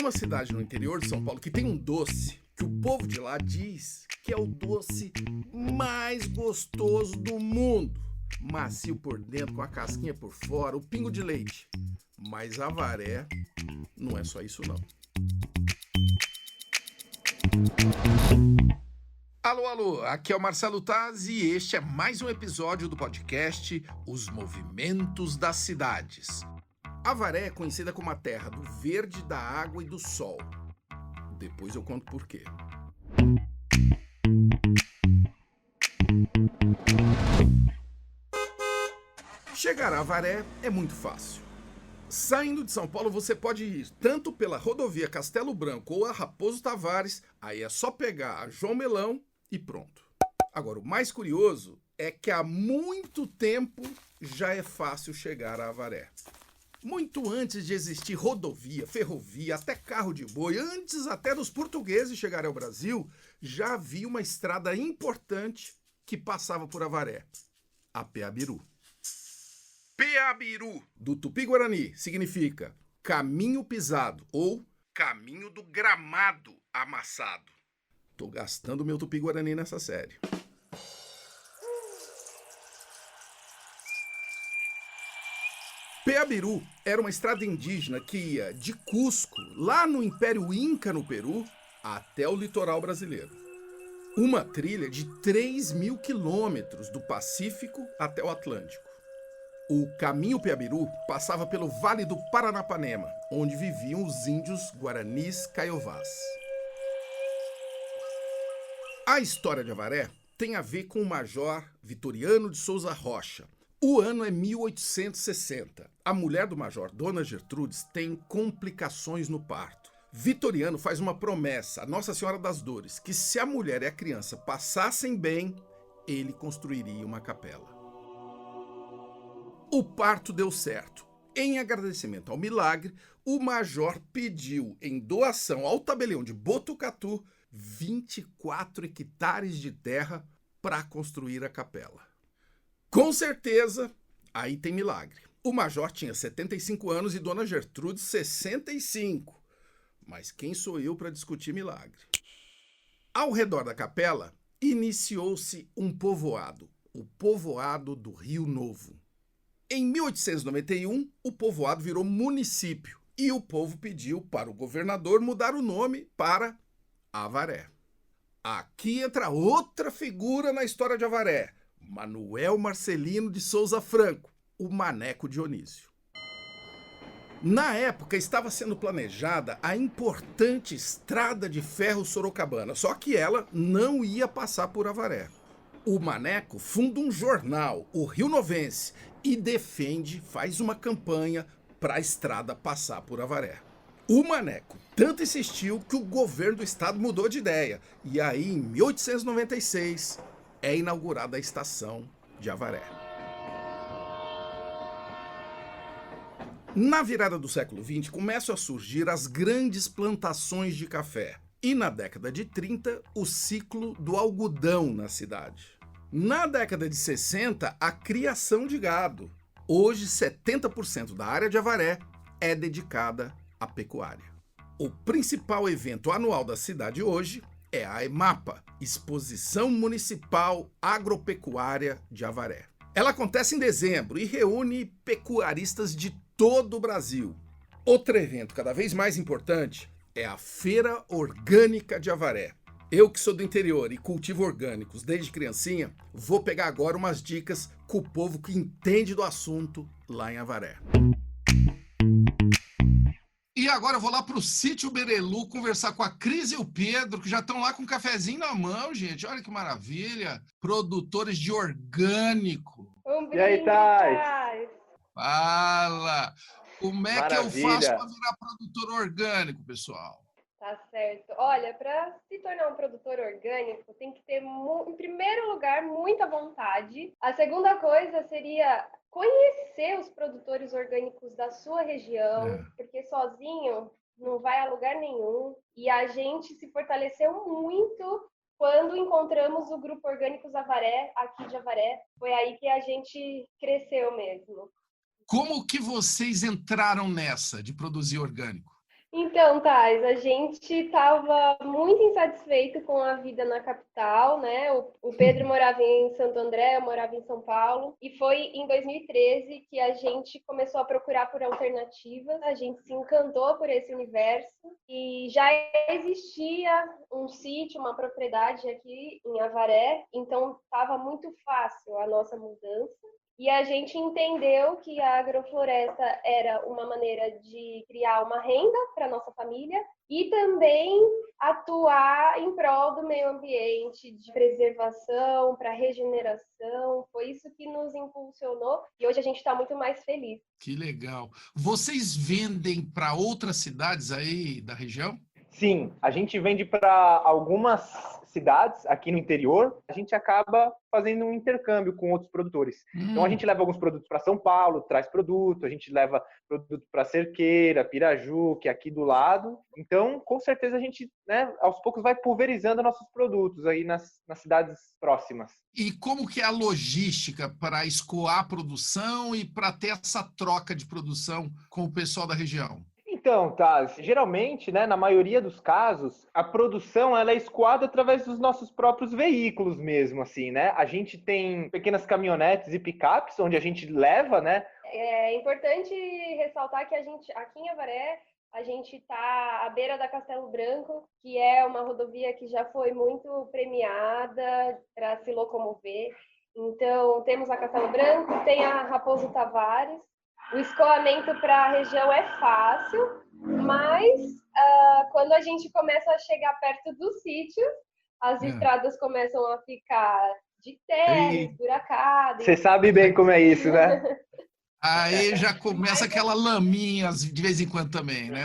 uma cidade no interior de São Paulo que tem um doce que o povo de lá diz que é o doce mais gostoso do mundo. Macio por dentro, com a casquinha por fora, o pingo de leite. Mas Avaré não é só isso não. Alô, alô, aqui é o Marcelo Taz e este é mais um episódio do podcast Os Movimentos das Cidades. Avaré é conhecida como a terra do verde, da água e do sol. Depois eu conto por quê. Chegar a Avaré é muito fácil. Saindo de São Paulo, você pode ir tanto pela rodovia Castelo Branco ou a Raposo Tavares, aí é só pegar a João Melão e pronto. Agora, o mais curioso é que há muito tempo já é fácil chegar a Avaré. Muito antes de existir rodovia, ferrovia, até carro de boi, antes até dos portugueses chegarem ao Brasil, já havia uma estrada importante que passava por Avaré, a Peabiru. Peabiru, do Tupi-Guarani, significa caminho pisado ou caminho do gramado amassado. Tô gastando meu Tupi-Guarani nessa série. Peabiru era uma estrada indígena que ia de Cusco, lá no Império Inca no Peru, até o litoral brasileiro. Uma trilha de 3.000 quilômetros do Pacífico até o Atlântico. O caminho Peabiru passava pelo Vale do Paranapanema, onde viviam os índios guaranis caiovás. A história de Avaré tem a ver com o Major Vitoriano de Souza Rocha. O ano é 1860. A mulher do Major, Dona Gertrudes, tem complicações no parto. Vitoriano faz uma promessa a Nossa Senhora das Dores, que se a mulher e a criança passassem bem, ele construiria uma capela. O parto deu certo. Em agradecimento ao milagre, o Major pediu em doação ao tabelião de Botucatu 24 hectares de terra para construir a capela. Com certeza, aí tem milagre. O Major tinha 75 anos e Dona Gertrudes 65. Mas quem sou eu para discutir milagre? Ao redor da capela, iniciou-se um povoado, o povoado do Rio Novo. Em 1891, o povoado virou município e o povo pediu para o governador mudar o nome para Avaré. Aqui entra outra figura na história de Avaré, Manuel Marcelino de Souza Franco, o Maneco Dionísio. Na época estava sendo planejada a importante estrada de ferro Sorocabana, só que ela não ia passar por Avaré. O Maneco funda um jornal, o Rio Novense, e faz uma campanha para a estrada passar por Avaré. O Maneco tanto insistiu que o governo do estado mudou de ideia, e aí em 1896 é inaugurada a estação de Avaré. Na virada do século XX começam a surgir as grandes plantações de café, e na década de 30 o ciclo do algodão na cidade. Na década de 60, a criação de gado. Hoje, 70% da área de Avaré é dedicada à pecuária. O principal evento anual da cidade hoje é a EMAPA, Exposição Municipal Agropecuária de Avaré. Ela acontece em dezembro e reúne pecuaristas de todo o Brasil. Outro evento cada vez mais importante é a Feira Orgânica de Avaré. Eu que sou do interior e cultivo orgânicos desde criancinha, vou pegar agora umas dicas com o povo que entende do assunto lá em Avaré. E agora eu vou lá pro Sítio Berelu conversar com a Cris e o Pedro, que já estão lá com um cafezinho na mão, gente. Olha que maravilha. Produtores de orgânico. E aí, Thais? Fala! Como é que eu faço Maravilha. para virar produtor orgânico, pessoal? Tá certo. Olha, para se tornar um produtor orgânico, tem que ter, em primeiro lugar, muita vontade. A segunda coisa seria conhecer os produtores orgânicos da sua região, porque sozinho não vai a lugar nenhum. E a gente se fortaleceu muito quando encontramos o Grupo Orgânicos Avaré, aqui de Avaré. Foi aí que a gente cresceu mesmo. Como que vocês entraram nessa de produzir orgânico? Então, Thais, a gente estava muito insatisfeito com a vida na capital, né? O Pedro morava em Santo André, eu morava em São Paulo, e foi em 2013 que a gente começou a procurar por alternativas. A gente se encantou por esse universo e já existia um sítio, uma propriedade aqui em Avaré, então estava muito fácil a nossa mudança. E a gente entendeu que a agrofloresta era uma maneira de criar uma renda para a nossa família e também atuar em prol do meio ambiente, de preservação, para regeneração. Foi isso que nos impulsionou e hoje a gente está muito mais feliz. Que legal. Vocês vendem para outras cidades aí da região? Sim, a gente vende para algumas cidades aqui no interior, a gente acaba fazendo um intercâmbio com outros produtores. Então a gente leva alguns produtos para São Paulo, traz produto, a gente leva produto para Cerqueira, Piraju, que é aqui do lado. Então, com certeza a gente, né, aos poucos vai pulverizando nossos produtos aí nas cidades próximas. E como que é a logística para escoar a produção e para ter essa troca de produção com o pessoal da região? Então, tá, geralmente, né, na maioria dos casos, a produção ela é escoada através dos nossos próprios veículos mesmo, assim, né? A gente tem pequenas caminhonetes e picapes onde a gente leva, né? É importante ressaltar que a gente, aqui em Avaré, a gente está à beira da Castelo Branco, que é uma rodovia que já foi muito premiada para se locomover. Então, temos a Castelo Branco, tem a Raposo Tavares. O escoamento para a região é fácil, mas quando a gente começa a chegar perto do sítio, as estradas começam a ficar de terra, esburacadas. Você sabe bem como é isso, né? Aí já começa aquela laminha de vez em quando também, né?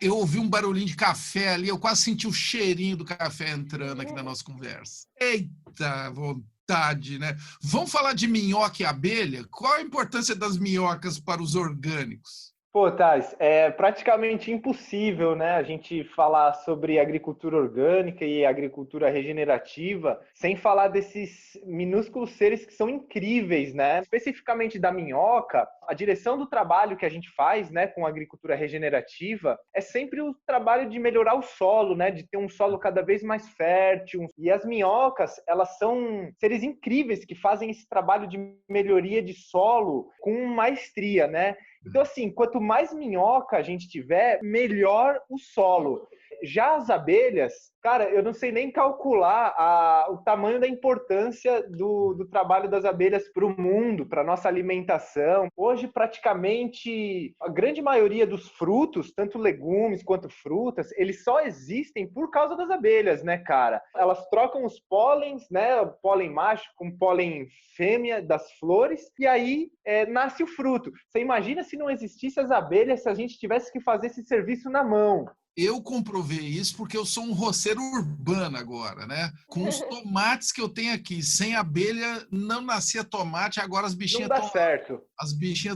Eu ouvi um barulhinho de café ali, eu quase senti o cheirinho do café entrando aqui na nossa conversa. Eita, vontade, né? Vamos falar de minhoca e abelha? Qual a importância das minhocas para os orgânicos? Pô, Thais, é praticamente impossível, né, a gente falar sobre agricultura orgânica e agricultura regenerativa sem falar desses minúsculos seres que são incríveis, né? Especificamente da minhoca, a direção do trabalho que a gente faz, né, com a agricultura regenerativa é sempre o trabalho de melhorar o solo, né, de ter um solo cada vez mais fértil. E as minhocas, elas são seres incríveis que fazem esse trabalho de melhoria de solo com maestria, né? Então, assim, quanto mais minhoca a gente tiver, melhor o solo. Já as abelhas, cara, eu não sei nem calcular o tamanho da importância do trabalho das abelhas para o mundo, para a nossa alimentação. Hoje, praticamente, a grande maioria dos frutos, tanto legumes quanto frutas, eles só existem por causa das abelhas, né, cara? Elas trocam os pólens, né, o pólen macho com pólen fêmea das flores, e aí nasce o fruto. Você imagina se não existisse as abelhas, se a gente tivesse que fazer esse serviço na mão. Eu comprovei isso porque eu sou um roceiro urbano agora, né? Com os tomates que eu tenho aqui, sem abelha não nascia tomate, agora as bichinhas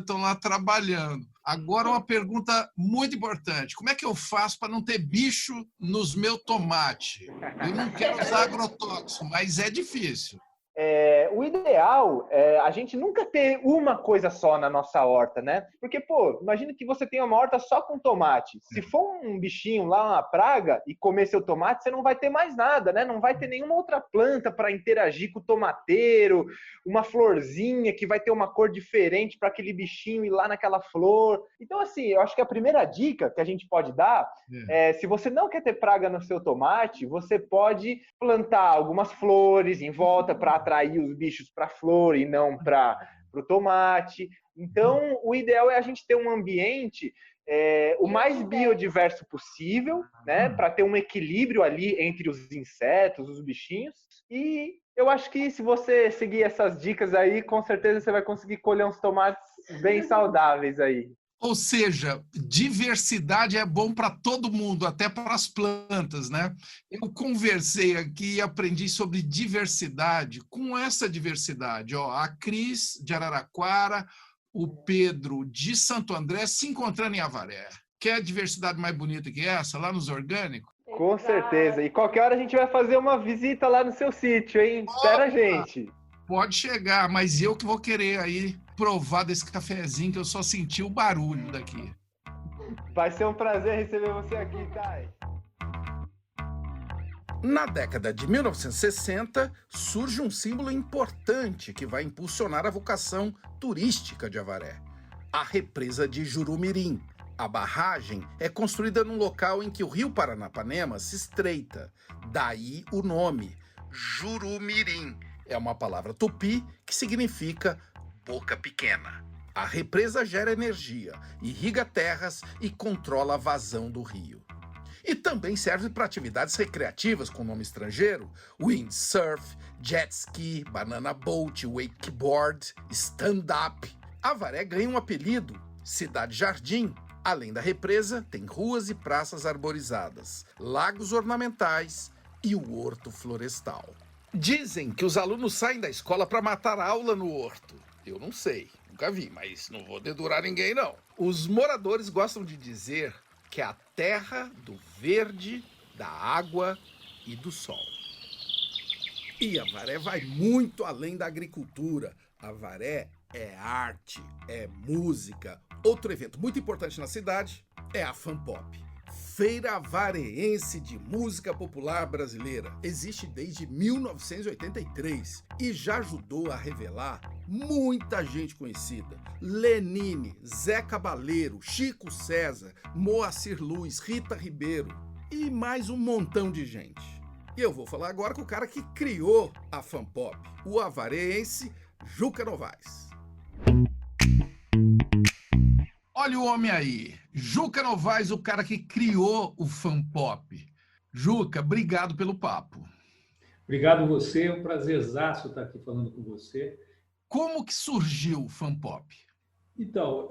estão lá trabalhando. Agora uma pergunta muito importante, como é que eu faço para não ter bicho nos meus tomates? Eu não quero usar agrotóxico, mas é difícil. O ideal é a gente nunca ter uma coisa só na nossa horta, né? Porque, pô, imagina que você tem uma horta só com tomate. Se for um bichinho lá, uma praga, e comer seu tomate, você não vai ter mais nada, né? Não vai ter nenhuma outra planta para interagir com o tomateiro, uma florzinha que vai ter uma cor diferente para aquele bichinho ir lá naquela flor. Então, assim, eu acho que a primeira dica que a gente pode dar é, se você não quer ter praga no seu tomate, você pode plantar algumas flores em volta para atrair os bichos para a flor e não para o tomate. Então, o ideal é a gente ter um ambiente o mais biodiverso possível, né, para ter um equilíbrio ali entre os insetos, os bichinhos. E eu acho que se você seguir essas dicas aí, com certeza você vai conseguir colher uns tomates bem saudáveis aí. Ou seja, diversidade é bom para todo mundo, até para as plantas, né? Eu conversei aqui e aprendi sobre diversidade. Com essa diversidade, ó, a Cris de Araraquara, o Pedro de Santo André se encontrando em Avaré. Quer diversidade mais bonita que essa, lá nos orgânicos? Com certeza. E qualquer hora a gente vai fazer uma visita lá no seu sítio, hein? Espera a gente. Pode chegar, mas eu que vou querer aí provar desse cafezinho que eu só senti o barulho daqui. Vai ser um prazer receber você aqui, Thay. Na década de 1960, surge um símbolo importante que vai impulsionar a vocação turística de Avaré: a represa de Jurumirim. A barragem é construída num local em que o rio Paranapanema se estreita. Daí o nome, Jurumirim. É uma palavra tupi que significa boca pequena. A represa gera energia, irriga terras e controla a vazão do rio. E também serve para atividades recreativas com nome estrangeiro: windsurf, jet ski, banana boat, wakeboard, stand-up. Avaré ganha um apelido, Cidade Jardim. Além da represa, tem ruas e praças arborizadas, lagos ornamentais e o horto florestal. Dizem que os alunos saem da escola para matar a aula no horto. Eu não sei, nunca vi, mas não vou dedurar ninguém não. Os moradores gostam de dizer que é a terra do verde, da água e do sol. E Avaré vai muito além da agricultura. Avaré é arte, é música. Outro evento muito importante na cidade é a FanPop, Feira Avareense de Música Popular Brasileira. Existe desde 1983 e já ajudou a revelar muita gente conhecida: Lenine, Zé Cabaleiro, Chico César, Moacir Luz, Rita Ribeiro e mais um montão de gente. E eu vou falar agora com o cara que criou a FanPop, o avareense Juca Novaes. Olha o homem aí, Juca Novaes, o cara que criou o FanPop. Juca, obrigado pelo papo. Obrigado você, é um prazerzaço estar aqui falando com você. Como que surgiu o FanPop? Então,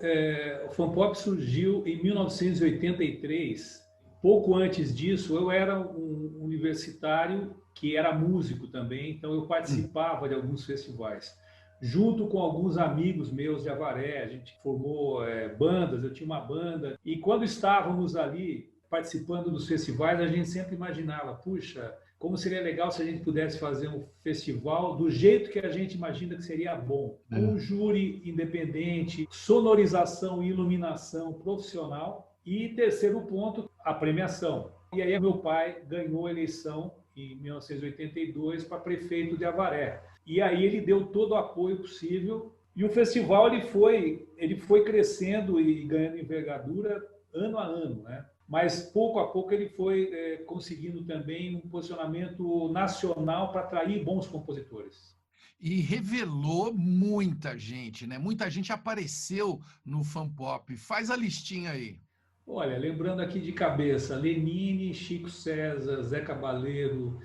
o FanPop surgiu em 1983. Pouco antes disso, eu era um universitário que era músico também, então eu participava de alguns festivais. Junto com alguns amigos meus de Avaré, a gente formou bandas, eu tinha uma banda, e quando estávamos ali participando dos festivais, a gente sempre imaginava, puxa, como seria legal se a gente pudesse fazer um festival do jeito que a gente imagina que seria bom. Com um júri independente, sonorização e iluminação profissional, e terceiro ponto, a premiação. E aí meu pai ganhou a eleição em 1982 para prefeito de Avaré. E aí ele deu todo o apoio possível e o festival ele foi crescendo e ganhando envergadura ano a ano, né? Mas pouco a pouco ele foi conseguindo também um posicionamento nacional para atrair bons compositores. E revelou muita gente, né? Muita gente apareceu no FanPop. Faz a listinha aí. Olha, lembrando aqui de cabeça, Lenine, Chico César, Zé Cabaleiro,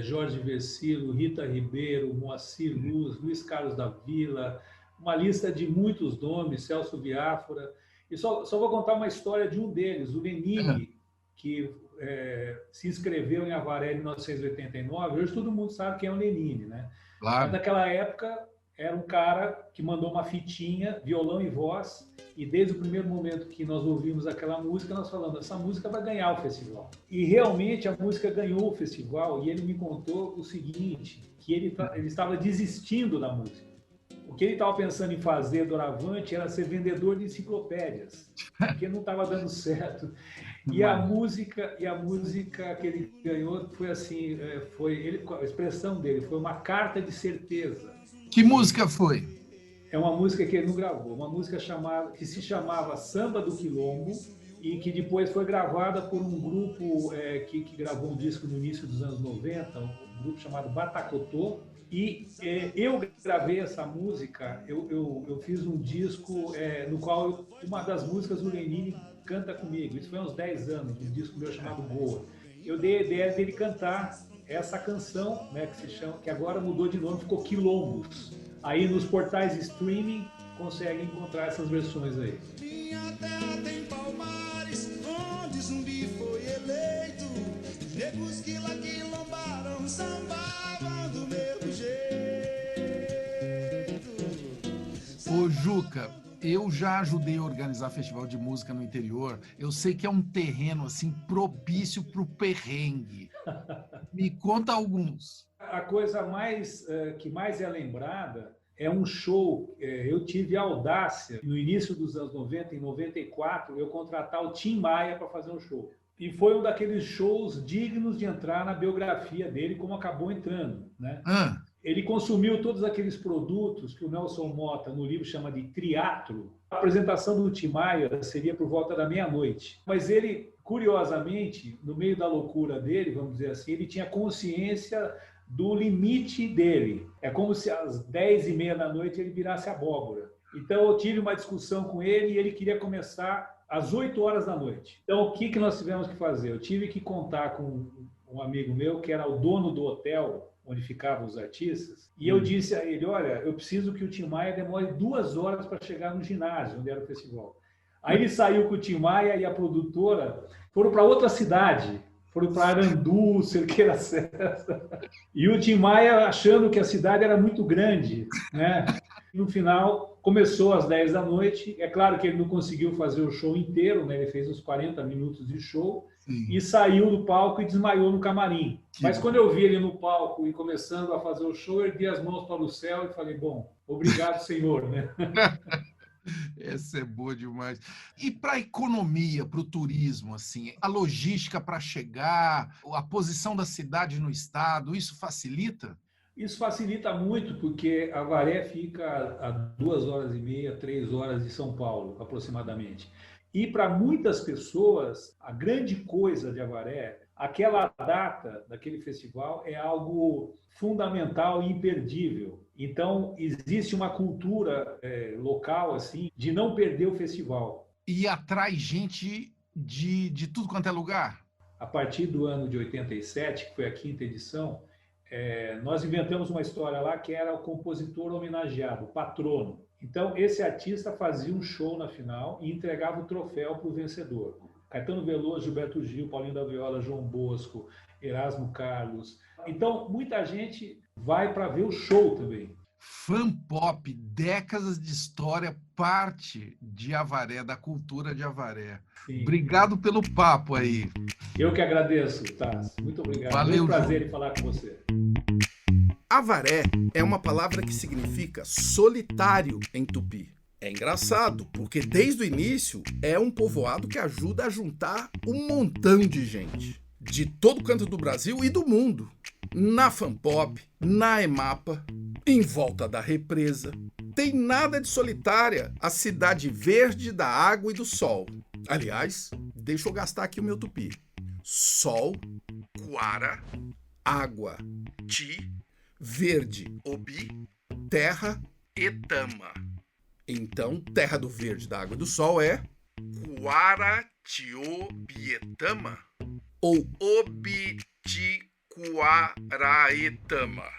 Jorge Versilo, Rita Ribeiro, Moacir Luz, Luiz Carlos da Vila, uma lista de muitos nomes, Celso Biafora. E só vou contar uma história de um deles, o Lenine, que se inscreveu em Avaré em 1989. Hoje todo mundo sabe quem é o Lenine, né? Claro. Mas naquela época era um cara que mandou uma fitinha, violão e voz, e desde o primeiro momento que nós ouvimos aquela música, nós falamos, essa música vai ganhar o festival. E realmente a música ganhou o festival, e ele me contou o seguinte, que ele estava desistindo da música. O que ele estava pensando em fazer doravante era ser vendedor de enciclopédias, porque não estava dando certo. E a música que ele ganhou foi assim, a expressão dele foi uma carta de certeza. Que música foi? É uma música que ele não gravou, uma música que se chamava Samba do Quilombo e que depois foi gravada por um grupo que gravou um disco no início dos anos 90, um grupo chamado Batacotô. E eu gravei essa música, eu fiz um disco no qual uma das músicas o Lenine canta comigo. Isso foi há uns 10 anos, um disco meu chamado Goa. Eu dei a ideia dele cantar essa canção, né, que agora mudou de nome, ficou Quilombos. Aí nos portais de streaming consegue encontrar essas versões aí. Minha terra tem Palmares, onde Zumbi foi eleito. Os negros que lá quilombaram sambavam do mesmo jeito. Ô Juca, eu já ajudei a organizar festival de música no interior. Eu sei que é um terreno assim propício para o perrengue. Me conta alguns. A coisa que mais é lembrada é um show. Eu tive a audácia, no início dos anos 90, em 94, eu contratar o Tim Maia para fazer um show. E foi um daqueles shows dignos de entrar na biografia dele, como acabou entrando, né? Ele consumiu todos aqueles produtos que o Nelson Motta, no livro, chama de triatlo. A apresentação do Tim Maia seria por volta da meia-noite. Mas ele, curiosamente, no meio da loucura dele, vamos dizer assim, ele tinha consciência do limite dele. É como se às 10h30 da noite ele virasse abóbora. Então eu tive uma discussão com ele e ele queria começar às 8 horas da noite. Então o que nós tivemos que fazer? Eu tive que contar com um amigo meu, que era o dono do hotel onde ficavam os artistas, e eu disse a ele, olha, eu preciso que o Tim Maia demore 2 horas para chegar no ginásio, onde era o festival. Aí ele saiu com o Tim Maia e a produtora foram para outra cidade, foram para Arandu, Cerqueira Serra, e o Tim Maia achando que a cidade era muito grande, né? No final, começou às 10 da noite, é claro que ele não conseguiu fazer o show inteiro, né? Ele fez uns 40 minutos de show, e saiu do palco e desmaiou no camarim. Mas quando eu vi ele no palco e começando a fazer o show, eu ergui as mãos para o céu e falei, bom, obrigado, senhor, né? Essa é boa demais. E para a economia, para o turismo, assim, a logística para chegar, a posição da cidade no estado, isso facilita? Isso facilita muito, porque Avaré fica a 2h30, 3 horas de São Paulo, aproximadamente. E para muitas pessoas, a grande coisa de Avaré, aquela data daquele festival é algo fundamental e imperdível. Então, existe uma cultura local assim de não perder o festival. E atrai gente de tudo quanto é lugar? A partir do ano de 87, que foi a 5ª edição, nós inventamos uma história lá que era o compositor homenageado, o patrono. Então, esse artista fazia um show na final e entregava o troféu para o vencedor. Caetano Veloso, Gilberto Gil, Paulinho da Viola, João Bosco, Erasmo Carlos. Então, muita gente vai para ver o show também. Fanpop, décadas de história, parte de Avaré, da cultura de Avaré. Sim. Obrigado pelo papo aí. Eu que agradeço, Tassi. Muito obrigado. Valeu, um prazer em falar com você. Avaré é uma palavra que significa solitário em tupi. É engraçado, porque desde o início é um povoado que ajuda a juntar um montão de gente. De todo canto do Brasil e do mundo. Na Fanpop, na Emapa, em volta da represa. Tem nada de solitária, a cidade verde da água e do sol. Aliás, deixa eu gastar aqui o meu tupi. Sol, Quara, água, Ti, verde, Obi, terra, Etama. Então, terra do verde, da água e do sol é Quaratiobietama ou Obitiquaraetama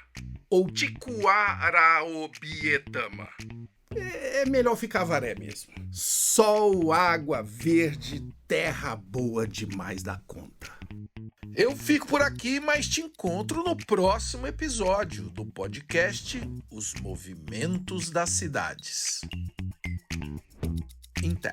ou Tiquaraobietama. É melhor ficar Avaré mesmo. Sol, água verde, terra boa demais da conta. Eu fico por aqui, mas te encontro no próximo episódio do podcast Os Movimentos das Cidades. Até.